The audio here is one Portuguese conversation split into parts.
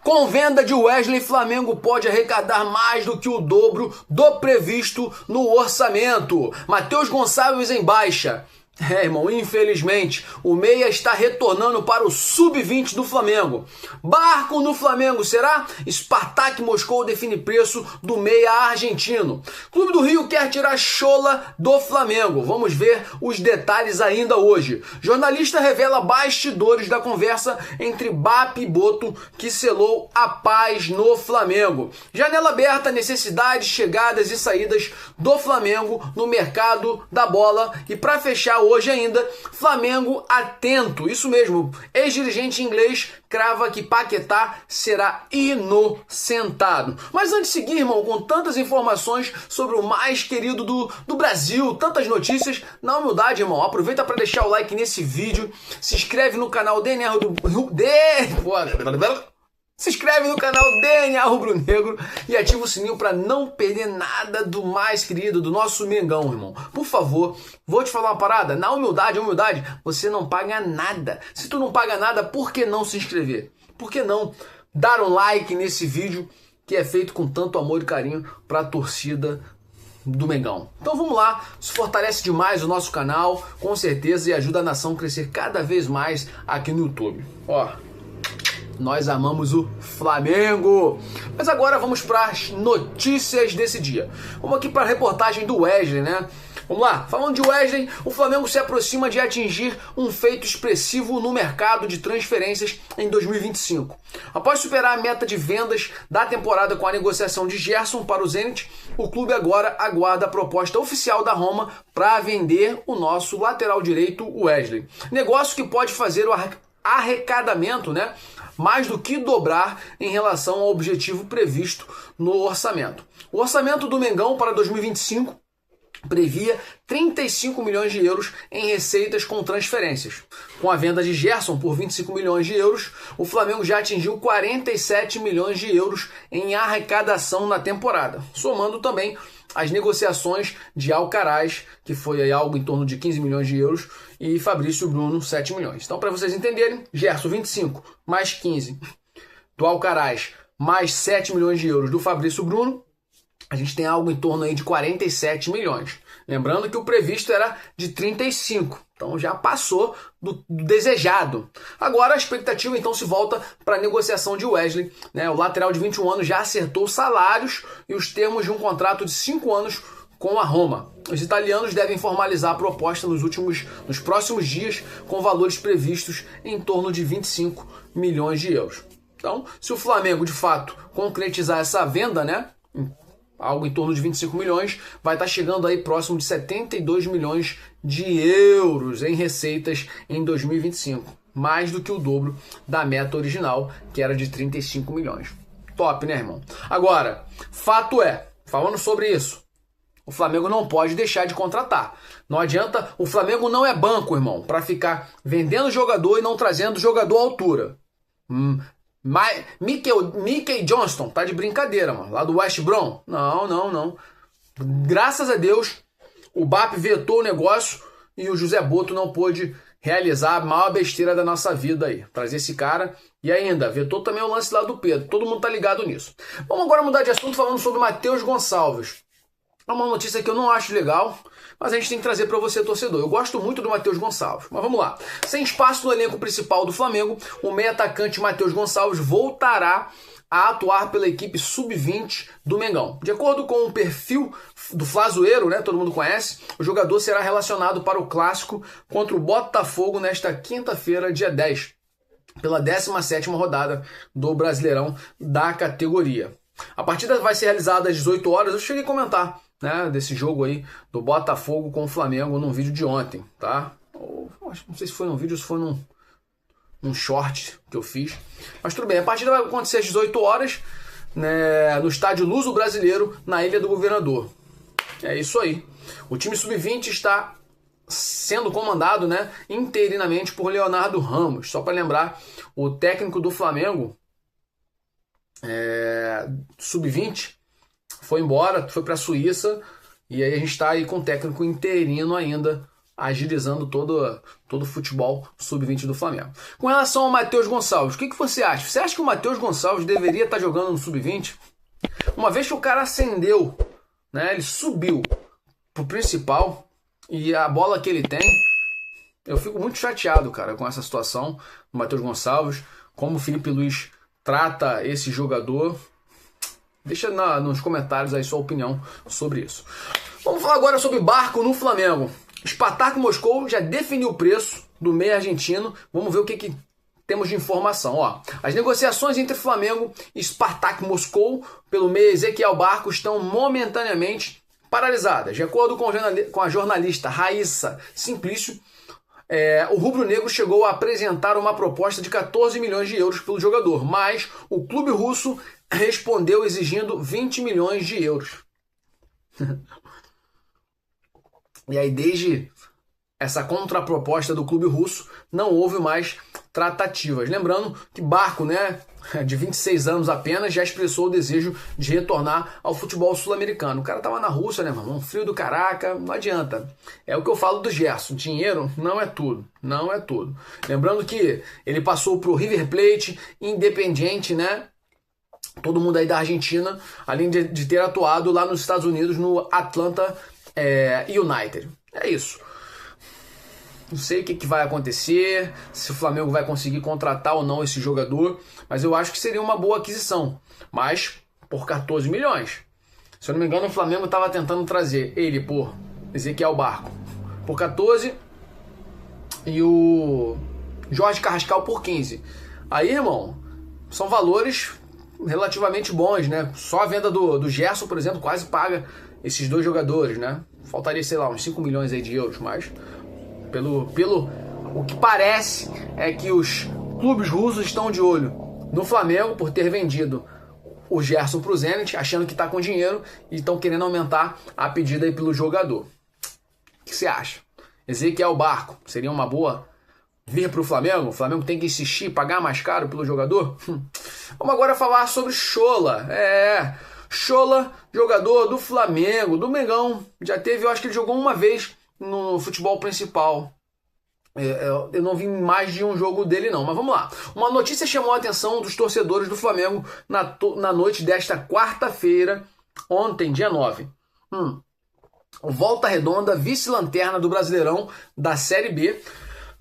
Com venda de Wesley, Flamengo pode arrecadar mais do que o dobro do previsto no orçamento. Matheus Gonçalves em baixa. Irmão, infelizmente, o meia está retornando para o sub-20 do Flamengo. Barco no Flamengo, será? Spartak Moscou define preço do meia argentino. Clube do Rio quer tirar Chola do Flamengo. Vamos ver os detalhes ainda hoje. Jornalista revela bastidores da conversa entre Bap e Boto que selou a paz no Flamengo. Janela aberta, necessidades, chegadas e saídas do Flamengo no mercado da bola. E para fechar hoje ainda, Flamengo atento, isso mesmo, ex-dirigente inglês crava que Paquetá será inocentado. Mas antes de seguir, irmão, com tantas informações sobre o mais querido do Brasil, tantas notícias, na humildade, irmão, aproveita para deixar o like nesse vídeo, se inscreve no canal Se inscreve no canal DNA Rubro Negro e ativa o sininho para não perder nada do mais querido, do nosso Mengão, irmão. Por favor, vou te falar uma parada. Na humildade, você não paga nada. Se tu não paga nada, por que não se inscrever? Por que não dar um like nesse vídeo que é feito com tanto amor e carinho para a torcida do Mengão? Então vamos lá, isso fortalece demais o nosso canal, com certeza, e ajuda a nação a crescer cada vez mais aqui no YouTube. Ó, nós amamos o Flamengo. Mas agora vamos para as notícias desse dia. Vamos aqui para a reportagem do Wesley, né? Vamos lá, falando de Wesley, o Flamengo se aproxima de atingir um feito expressivo no mercado de transferências em 2025. Após superar a meta de vendas da temporada com a negociação de Gerson para o Zenit, o clube agora aguarda a proposta oficial da Roma para vender o nosso lateral direito Wesley. Negócio que pode fazer o arrecadamento, né, mais do que dobrar em relação ao objetivo previsto no orçamento. O orçamento do Mengão para 2025 previa 35 milhões de euros em receitas com transferências. Com a venda de Gerson por 25 milhões de euros, o Flamengo já atingiu 47 milhões de euros em arrecadação na temporada, somando também as negociações de Alcaraz, que foi aí algo em torno de 15 milhões de euros, e Fabrício Bruno, 7 milhões. Então, para vocês entenderem, Gerson 25 mais 15 do Alcaraz, mais 7 milhões de euros do Fabrício Bruno, a gente tem algo em torno aí de 47 milhões. Lembrando que o previsto era de 35, então já passou do desejado. Agora a expectativa então se volta para a negociação de Wesley, né? O lateral de 21 anos já acertou os salários e os termos de um contrato de 5 anos com a Roma. Os italianos devem formalizar a proposta nos próximos dias, com valores previstos em torno de 25 milhões de euros. Então, se o Flamengo de fato concretizar essa venda, né, algo em torno de 25 milhões, vai estar chegando aí próximo de 72 milhões de euros em receitas em 2025. Mais do que o dobro da meta original, que era de 35 milhões. Top, né, irmão? Agora, fato é, falando sobre isso, o Flamengo não pode deixar de contratar. Não adianta, o Flamengo não é banco, irmão, para ficar vendendo jogador e não trazendo jogador à altura. Mickey Johnston tá de brincadeira, mano, lá do West Brom. Não. Graças a Deus, o Bap vetou o negócio e o José Boto não pôde realizar a maior besteira da nossa vida aí, trazer esse cara. E ainda, vetou também o lance lá do Pedro. Todo mundo tá ligado nisso. Vamos agora mudar de assunto falando sobre Matheus Gonçalves. É uma notícia que eu não acho legal, mas a gente tem que trazer para você, torcedor. Eu gosto muito do Matheus Gonçalves, mas vamos lá. Sem espaço no elenco principal do Flamengo, o meio-atacante Matheus Gonçalves voltará a atuar pela equipe sub-20 do Mengão. De acordo com o perfil do Flazoeiro, né, todo mundo conhece, o jogador será relacionado para o clássico contra o Botafogo nesta quinta-feira, dia 10, pela 17ª rodada do Brasileirão da categoria. A partida vai ser realizada às 18 horas, eu cheguei a comentar, né, desse jogo aí do Botafogo com o Flamengo num vídeo de ontem, tá? Não sei se foi num vídeo ou se foi num short que eu fiz, mas tudo bem, a partida vai acontecer às 18 horas, né, no estádio Luso Brasileiro, na Ilha do Governador. É isso aí. O time sub-20 está sendo comandado, né, interinamente por Leonardo Ramos. Só para lembrar, o técnico do Flamengo, sub-20, foi embora, foi para a Suíça, e aí a gente está aí com o técnico interino ainda agilizando todo o futebol sub-20 do Flamengo. Com relação ao Matheus Gonçalves, o que você acha? Você acha que o Matheus Gonçalves deveria estar jogando no sub-20? Uma vez que o cara ascendeu, né, ele subiu pro principal e a bola que ele tem, eu fico muito chateado, cara, com essa situação do Matheus Gonçalves, como o Felipe Luiz trata esse jogador. Deixa nos comentários aí sua opinião sobre isso. Vamos falar agora sobre Barco no Flamengo. Spartak Moscou já definiu o preço do meia argentino. Vamos ver o que temos de informação. Ó, as negociações entre Flamengo e Spartak Moscou pelo meia Ezequiel Barco estão momentaneamente paralisadas. De acordo com a jornalista Raíssa Simplício, o rubro-negro chegou a apresentar uma proposta de 14 milhões de euros pelo jogador, mas o clube russo respondeu exigindo 20 milhões de euros. E aí, desde essa contraproposta do clube russo, não houve mais tratativas. Lembrando que Barco, né, de 26 anos apenas, já expressou o desejo de retornar ao futebol sul-americano. O cara tava na Rússia, né, mano? Um frio do caraca, não adianta. É o que eu falo do Gerson. Dinheiro não é tudo. Não é tudo. Lembrando que ele passou pro River Plate, Independiente, né? Todo mundo aí da Argentina, além de ter atuado lá nos Estados Unidos, no Atlanta United. É isso. Não sei o que vai acontecer, se o Flamengo vai conseguir contratar ou não esse jogador, mas eu acho que seria uma boa aquisição. Mas por 14 milhões. Se eu não me engano, o Flamengo estava tentando trazer ele por Ezequiel Barco por 14 e o Jorge Carrascal por 15. Aí, irmão, são valores relativamente bons, né? Só a venda do Gerson, por exemplo, quase paga esses dois jogadores, né? Faltaria, sei lá, uns 5 milhões aí de euros, mas pelo o que parece é que os clubes russos estão de olho no Flamengo por ter vendido o Gerson pro Zenit, achando que tá com dinheiro e estão querendo aumentar a pedida aí pelo jogador. O que você acha? Ezequiel Barco seria uma boa vir pro Flamengo? O Flamengo tem que insistir, pagar mais caro pelo jogador? Vamos agora falar sobre Chola. Chola, jogador do Flamengo, do Mengão. Já teve, eu acho que ele jogou uma vez no futebol principal. Eu não vi mais de um jogo dele não, mas vamos lá. Uma notícia chamou a atenção dos torcedores do Flamengo na noite desta quarta-feira, ontem, dia 9. O Volta Redonda, vice-lanterna do Brasileirão da Série B,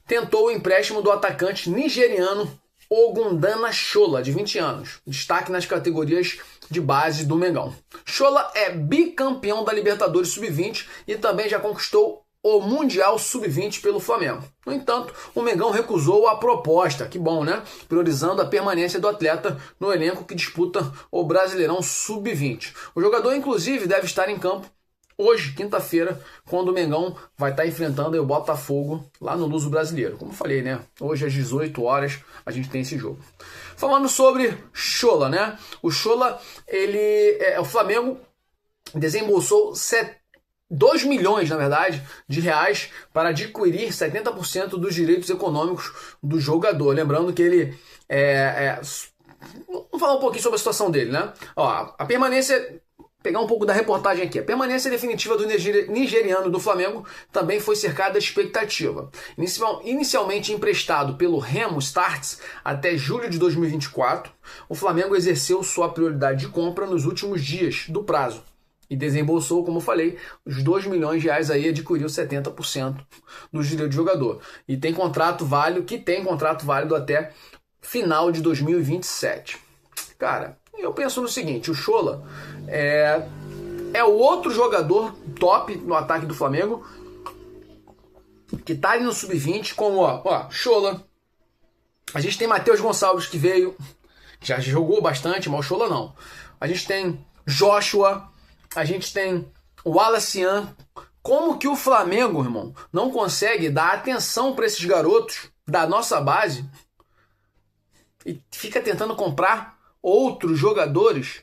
tentou o empréstimo do atacante nigeriano Ogundana Chola, de 20 anos, destaque nas categorias de base do Mengão. Chola é bicampeão da Libertadores Sub-20 e também já conquistou o Mundial Sub-20 pelo Flamengo. No entanto, o Mengão recusou a proposta, que bom, né? Priorizando a permanência do atleta no elenco que disputa o Brasileirão Sub-20. O jogador, inclusive, deve estar em campo hoje, quinta-feira, quando o Mengão vai estar enfrentando o Botafogo lá no Luso Brasileiro. Como eu falei, né? Hoje às 18 horas a gente tem esse jogo. Falando sobre Chola, né? O Chola, o Flamengo desembolsou 2 milhões, na verdade, de reais para adquirir 70% dos direitos econômicos do jogador. Lembrando que ele vamos falar um pouquinho sobre a situação dele, né? Ó, a permanência, pegar um pouco da reportagem aqui. A permanência definitiva do nigeriano do Flamengo também foi cercada de expectativa. Inicialmente emprestado pelo Remo Stars até julho de 2024, o Flamengo exerceu sua prioridade de compra nos últimos dias do prazo e desembolsou, como eu falei, os 2 milhões de reais aí, adquiriu 70% dos direitos de jogador. E tem contrato válido até final de 2027. Cara, eu penso no seguinte, o Chola é o outro jogador top no ataque do Flamengo, que tá ali no Sub-20, como, Chola. A gente tem Matheus Gonçalves, que veio, já jogou bastante, mas o Chola não. A gente tem Joshua, a gente tem o Wallacian. Como que o Flamengo, irmão, não consegue dar atenção para esses garotos da nossa base e fica tentando comprar outros jogadores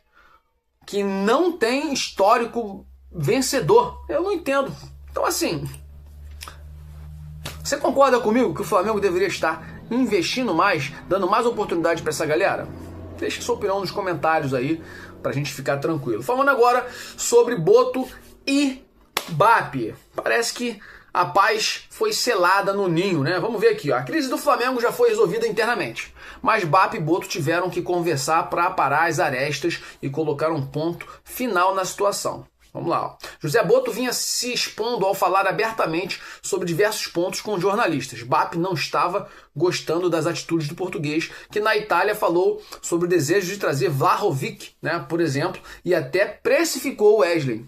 que não tem histórico vencedor? Eu não entendo. Então, assim, você concorda comigo que o Flamengo deveria estar investindo mais, dando mais oportunidade para essa galera? Deixa sua opinião nos comentários aí, pra gente ficar tranquilo. Falando agora sobre Boto e Bapi. Parece que a paz foi selada no ninho, né? Vamos ver aqui, ó. A crise do Flamengo já foi resolvida internamente, mas BAP e Boto tiveram que conversar para parar as arestas e colocar um ponto final na situação. Vamos lá, ó. José Boto vinha se expondo ao falar abertamente sobre diversos pontos com jornalistas. BAP não estava gostando das atitudes do português, que na Itália falou sobre o desejo de trazer Vlahovic, né, por exemplo, e até precificou o Wesley.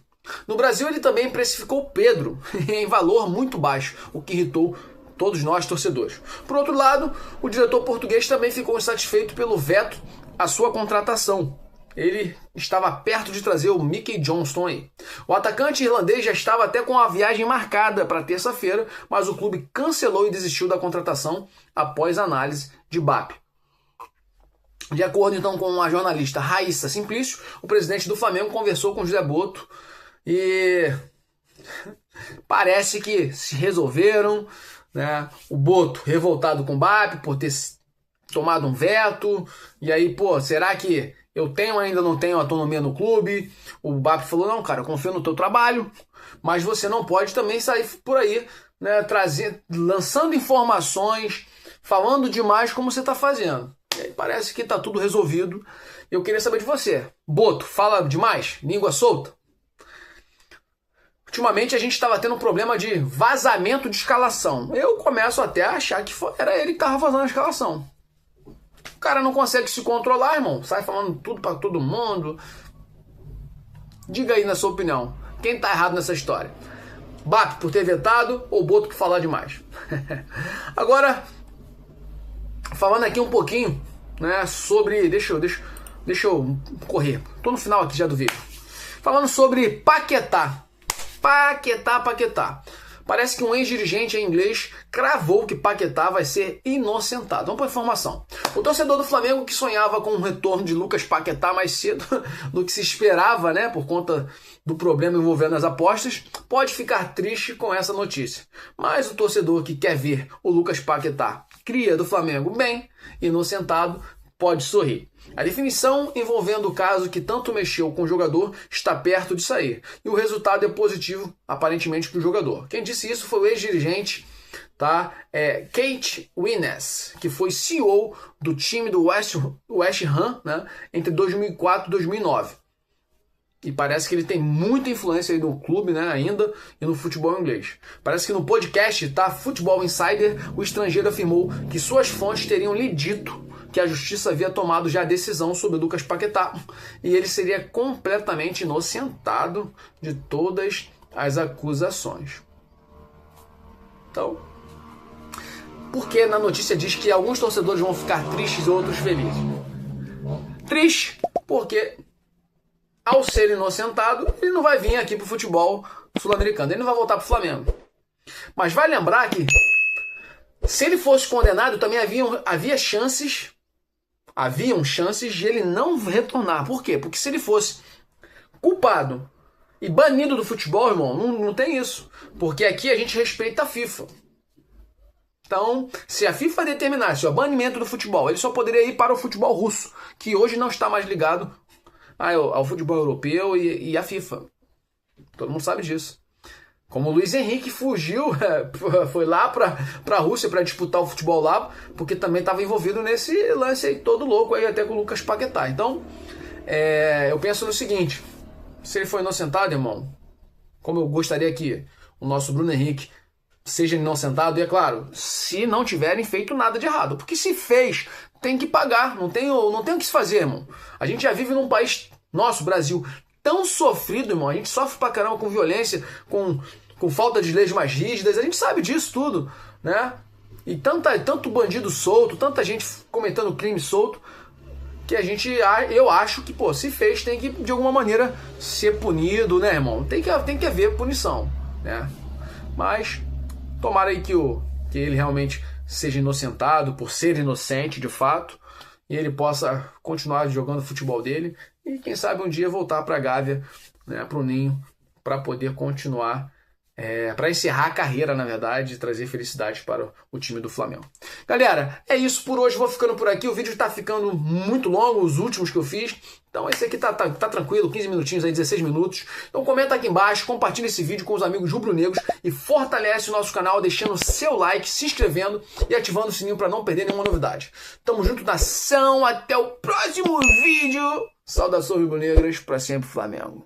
No Brasil ele também precificou Pedro em valor muito baixo, o que irritou todos nós torcedores. Por outro lado, o diretor português também ficou insatisfeito pelo veto à sua contratação. Ele estava perto de trazer o Mickey Johnston aí. O atacante irlandês já estava até com a viagem marcada para terça-feira, mas o clube cancelou e desistiu da contratação após análise de BAP. De acordo então com a jornalista Raíssa Simplício, o presidente do Flamengo conversou com José Boto e parece que se resolveram, né? O Boto revoltado com o BAP por ter tomado um veto, e aí, pô, será que eu tenho ainda não tenho autonomia no clube? O BAP falou, não, cara, eu confio no teu trabalho, mas você não pode também sair por aí, né, lançando informações, falando demais como você está fazendo. E aí parece que está tudo resolvido. Eu queria saber de você. Boto, fala demais? Língua solta? Ultimamente a gente estava tendo um problema de vazamento de escalação. Eu começo até a achar que era ele que estava vazando a escalação. O cara não consegue se controlar, irmão. Sai falando tudo para todo mundo. Diga aí na sua opinião. Quem tá errado nessa história? BAP por ter vetado ou Boto por falar demais? Agora, falando aqui um pouquinho, né, sobre... Deixa eu correr. Tô no final aqui já do vídeo. Falando sobre Paquetá. Paquetá. Parece que um ex-dirigente em inglês cravou que Paquetá vai ser inocentado. Vamos para a informação. O torcedor do Flamengo que sonhava com o retorno de Lucas Paquetá mais cedo do que se esperava, né, por conta do problema envolvendo as apostas, pode ficar triste com essa notícia. Mas o torcedor que quer ver o Lucas Paquetá, cria do Flamengo, bem inocentado, pode sorrir. A definição envolvendo o caso que tanto mexeu com o jogador está perto de sair. E o resultado é positivo, aparentemente, para o jogador. Quem disse isso foi o ex-dirigente, tá? Kate Winnes, que foi CEO do time do West Ham, né, entre 2004 e 2009. E parece que ele tem muita influência aí no clube, né, ainda, e no futebol inglês. Parece que no podcast, tá, Football Insider, o estrangeiro afirmou que suas fontes teriam lhe dito que a justiça havia tomado já a decisão sobre Lucas Paquetá e ele seria completamente inocentado de todas as acusações. Então, porque na notícia diz que alguns torcedores vão ficar tristes e outros felizes? Triste porque, ao ser inocentado, ele não vai vir aqui para o futebol sul-americano, ele não vai voltar para o Flamengo. Mas vai lembrar que, se ele fosse condenado, também haviam chances de ele não retornar. Por quê? Porque se ele fosse culpado e banido do futebol, irmão, não tem isso. Porque aqui a gente respeita a FIFA. Então, se a FIFA determinasse o banimento do futebol, ele só poderia ir para o futebol russo, que hoje não está mais ligado ao futebol europeu e à FIFA. Todo mundo sabe disso. Como o Luiz Henrique fugiu, foi lá para a Rússia para disputar o futebol lá, porque também estava envolvido nesse lance aí todo louco aí, até com o Lucas Paquetá. Então, eu penso no seguinte: se ele foi inocentado, irmão, como eu gostaria que o nosso Bruno Henrique seja inocentado, e é claro, se não tiverem feito nada de errado, porque se fez, tem que pagar, não tem o que se fazer, irmão. A gente já vive num país, nosso Brasil, tão sofrido, irmão. A gente sofre pra caramba com violência, com falta de leis mais rígidas. A gente sabe disso tudo, né? E tanto bandido solto, tanta gente cometendo crime solto, que eu acho que, pô, se fez, tem que, de alguma maneira, ser punido, né, irmão? Tem que haver punição, né? Mas, tomara aí que ele realmente seja inocentado, por ser inocente, de fato, e ele possa continuar jogando o futebol dele e quem sabe um dia voltar para a Gávea, né, para o Ninho, para poder continuar para encerrar a carreira, na verdade, e trazer felicidade para o time do Flamengo. Galera, é isso por hoje. Vou ficando por aqui. O vídeo está ficando muito longo, os últimos que eu fiz. Então esse aqui tá tranquilo, 15 minutinhos aí, 16 minutos. Então comenta aqui embaixo, compartilha esse vídeo com os amigos rubro-negros e fortalece o nosso canal deixando seu like, se inscrevendo e ativando o sininho para não perder nenhuma novidade. Tamo junto, nação. Até o próximo vídeo. Saudações rubro-negras, para sempre Flamengo.